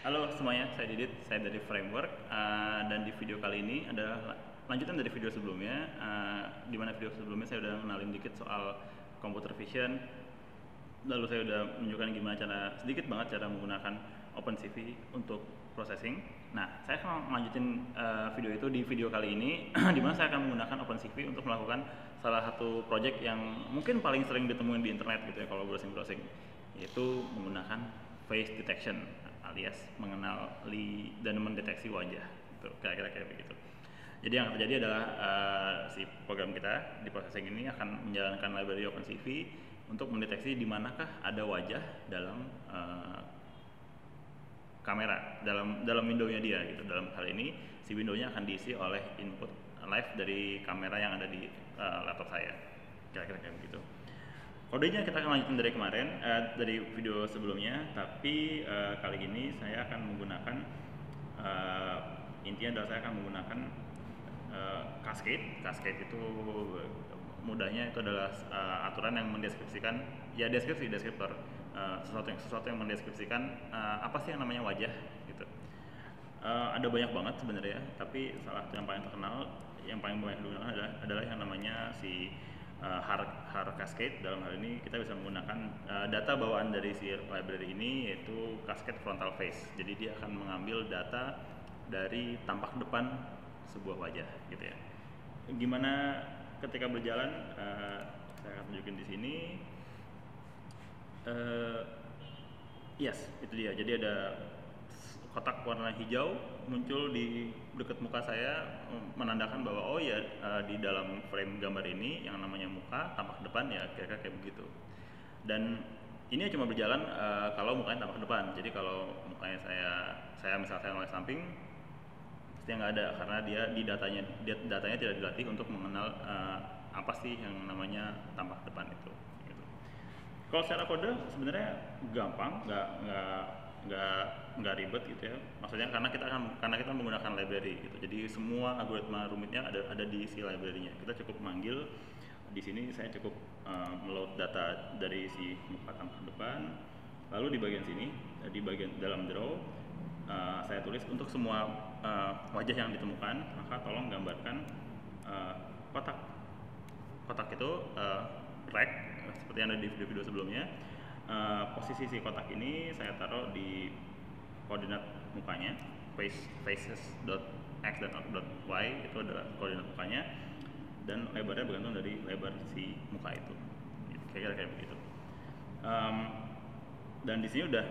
Halo semuanya, saya Didit, saya dari Framework, dan di video kali ini adalah lanjutan dari video sebelumnya, di mana video sebelumnya saya udah kenalin dikit soal computer vision, lalu saya udah menunjukkan gimana sedikit banget cara menggunakan OpenCV untuk processing. Nah, saya akan melanjutin video itu di video kali ini, di mana saya akan menggunakan OpenCV untuk melakukan salah satu project yang mungkin paling sering ditemuin di internet gitu ya kalau browsing-browsing, yaitu menggunakan face detection alias mengenali dan mendeteksi wajah gitu, kira-kira kayak begitu. Jadi yang terjadi adalah si program kita di processing ini akan menjalankan library OpenCV untuk mendeteksi di manakah ada wajah dalam kamera, dalam windownya dia gitu. Dalam hal ini si windownya akan diisi oleh input live dari kamera yang ada di laptop saya, kira-kira kayak begitu. Kodenya kita akan lanjutin dari kemarin, dari video sebelumnya, tapi kali ini saya akan menggunakan, intinya adalah saya akan menggunakan cascade. Cascade itu mudahnya itu adalah aturan yang mendeskripsikan, ya deskriptor, sesuatu yang mendeskripsikan apa sih yang namanya wajah gitu. Ada banyak banget sebenarnya, tapi salah satu yang paling terkenal, yang paling banyak digunakan adalah yang namanya si HAR cascade. Dalam hal ini kita bisa menggunakan data bawaan dari si library ini, yaitu cascade frontal face. Jadi dia akan mengambil data dari tampak depan sebuah wajah gitu ya. Gimana ketika berjalan, saya akan tunjukin di sini. Yes, itu dia. Jadi ada kotak warna hijau muncul di dekat muka saya, menandakan bahwa oh ya, di dalam frame gambar ini yang namanya muka tampak depan, ya kira-kira kayak begitu. Dan ini cuma berjalan kalau mukanya tampak depan. Jadi kalau mukanya saya misalnya saya noleh samping, pasti nggak ada, karena dia datanya tidak dilatih untuk mengenal apa sih yang namanya tampak depan itu. Gitu. Kalau secara kode sebenarnya gampang, nggak ribet gitu ya. Maksudnya karena kita menggunakan library gitu. Jadi semua algoritma rumitnya ada di si library-nya. Kita cukup manggil di sini. Saya cukup meload data dari si muka tampak depan. Lalu di bagian sini, di bagian dalam draw, saya tulis untuk semua wajah yang ditemukan, maka tolong gambarkan kotak. Kotak itu rect seperti yang ada di video-video sebelumnya. Posisi si kotak ini saya taruh di koordinat mukanya, faces.x dan .y itu adalah koordinat mukanya, dan lebarnya bergantung dari lebar si muka itu. Kira-kira kayak begitu. Dan di sini udah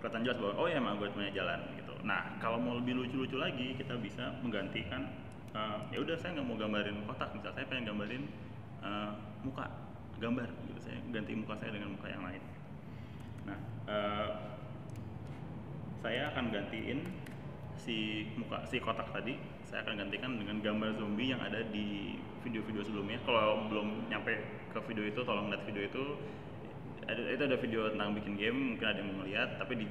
kelihatan jelas bahwa oh ya, emang algoritmanya jalan gitu. Nah, kalau mau lebih lucu-lucu lagi, kita bisa menggantikan, ya udah saya nggak mau gambarin kotak, misalnya saya pengen gambarin muka, gambar gitu, saya ganti muka saya dengan muka yang lain. Nah, saya akan gantiin si kotak tadi, saya akan gantikan dengan gambar zombie yang ada di video-video sebelumnya. Kalau belum nyampe ke video itu, tolong lihat video itu. Itu ada video tentang bikin game, mungkin ada yang mau ngeliat, tapi di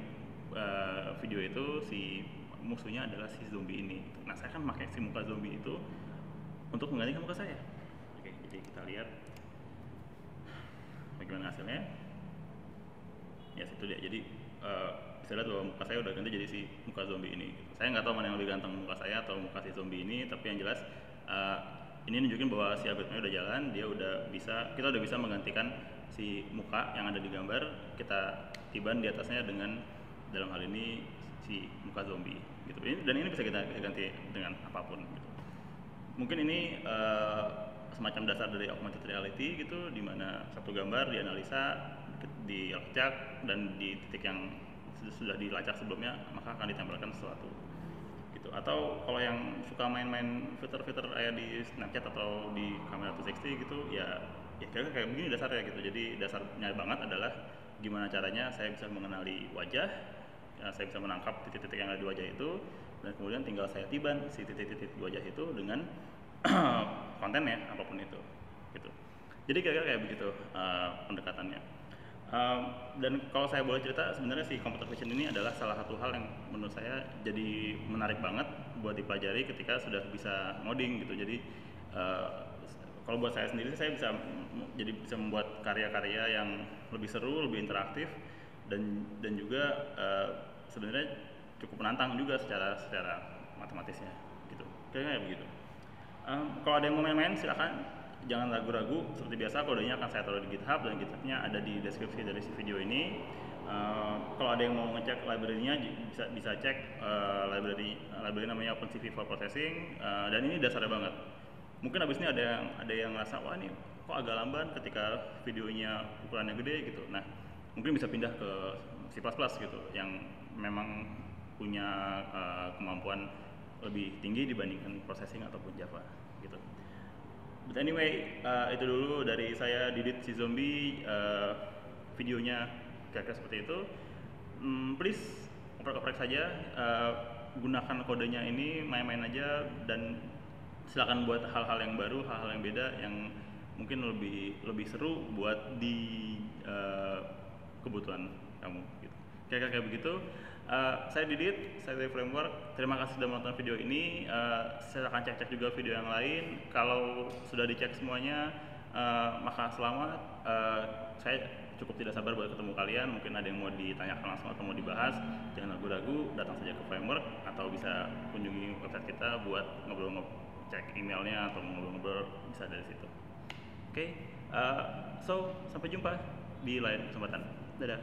video itu si musuhnya adalah si zombie ini. Nah, saya akan pakai si muka zombie itu untuk menggantikan muka saya. Oke, jadi kita lihat bagaimana hasilnya. Ya, situ dia. Jadi bisa lihat bahwa muka saya udah ganti jadi si muka zombie ini. Saya nggak tahu mana yang lebih ganteng, muka saya atau muka si zombie ini, tapi yang jelas ini nunjukin bahwa si algoritmanya udah jalan. Kita udah bisa menggantikan si muka yang ada di gambar, kita tiban di atasnya dengan, dalam hal ini, si muka zombie gitu. Dan ini bisa kita ganti dengan apapun gitu. Mungkin ini semacam dasar dari augmented reality gitu, di mana satu gambar dianalisa, dilacak, dan di titik yang sudah dilacak sebelumnya maka akan ditempelkan sesuatu gitu. Atau kalau yang suka main-main fitur-fitur kayak di Snapchat atau di kamera 360 gitu, ya kira-kira kayak begini dasarnya gitu. Jadi dasarnya banget adalah gimana caranya saya bisa mengenali wajah, saya bisa menangkap titik-titik yang ada di wajah itu, dan kemudian tinggal saya tiban si titik-titik di wajah itu dengan kontennya apapun itu gitu. Jadi kira-kira kayak begitu pendekatannya. Dan kalau saya boleh cerita, sebenarnya si computer vision ini adalah salah satu hal yang menurut saya jadi menarik banget buat dipelajari ketika sudah bisa ngoding gitu. Jadi kalau buat saya sendiri, saya bisa membuat karya-karya yang lebih seru, lebih interaktif, dan juga sebenarnya cukup menantang juga secara matematisnya gitu. Kayaknya begitu. Kalau ada yang mau main-main silakan, jangan ragu-ragu. Seperti biasa kodenya akan saya taruh di GitHub dan GitHub-nya ada di deskripsi dari video ini. Kalau ada yang mau ngecek library-nya bisa cek library namanya OpenCV for Processing, dan ini dasarnya banget. Mungkin abis ini ada yang ngerasa wah ini kok agak lamban ketika videonya ukurannya gede gitu. Nah mungkin bisa pindah ke C++ gitu yang memang punya kemampuan lebih tinggi dibandingkan processing ataupun Java gitu. But anyway, itu dulu dari saya, Didit si zombie. Videonya kira-kira seperti itu. Please oprek-oprek saja, gunakan kodenya ini, main-main aja, dan silakan buat hal-hal yang baru, hal-hal yang beda yang mungkin lebih seru buat di kebutuhan kamu gitu. Kayak begitu. Saya Didit, saya dari Framework. Terima kasih sudah menonton video ini. Saya akan cek juga video yang lain. Kalau sudah dicek semuanya, maka selamat. Saya cukup tidak sabar buat ketemu kalian. Mungkin ada yang mau ditanyakan langsung atau mau dibahas. Jangan ragu-ragu, datang saja ke Framework atau bisa kunjungi website kita buat ngobrol-ngobrol, cek emailnya atau ngobrol-ngobrol bisa dari situ. Oke, so sampai jumpa di lain kesempatan. Dadah.